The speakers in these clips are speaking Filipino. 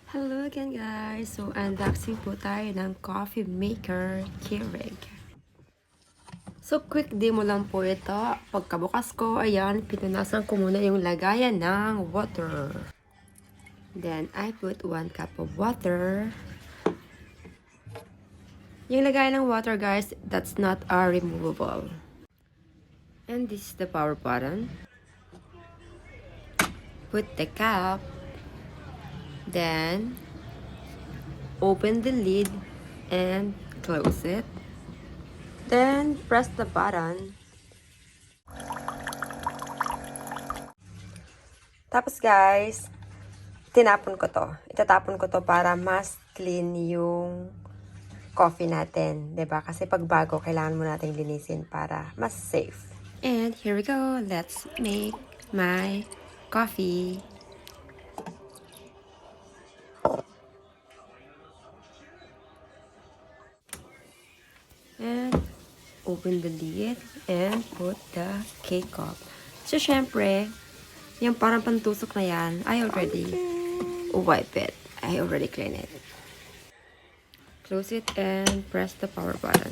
Hello again guys! So unboxing po tayo ng coffee maker Keurig. So quick demo lang po ito. Pagkabukas ko, ayan, pinunasan ko muna yung lagayan ng water. Then I put 1 cup of water. Yung lagayan ng water guys, that's not removable. And this is the power button. Put the cap. Then open the lid and close it. Then press the button. Tapos guys, tinapon ko to. Itatapon ko to para mas clean yung coffee natin, 'di ba? Kasi pag bago, kailangan mo nating linisin para mas safe. And here we go. Let's make my coffee. And open the lid and put the K-cup. So, syempre, yung parang pantusok na yan, I already wipe it. I already clean it. Close it and press the power button.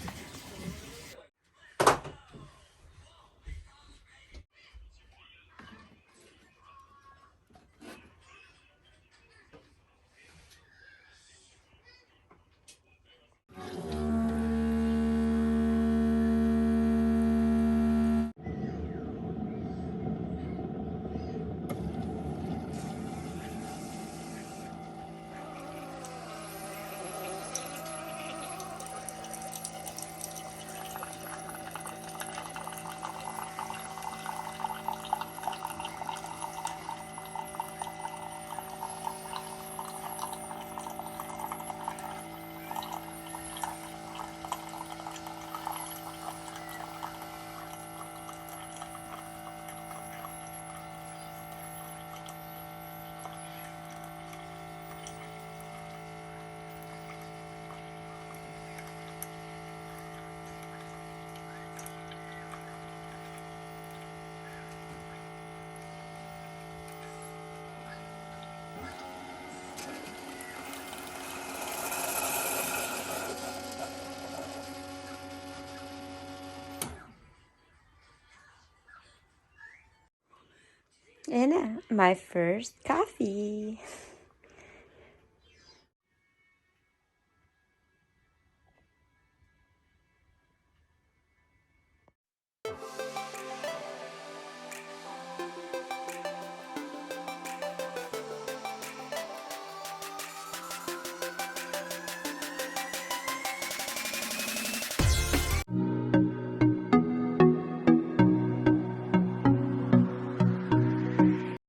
And my first coffee.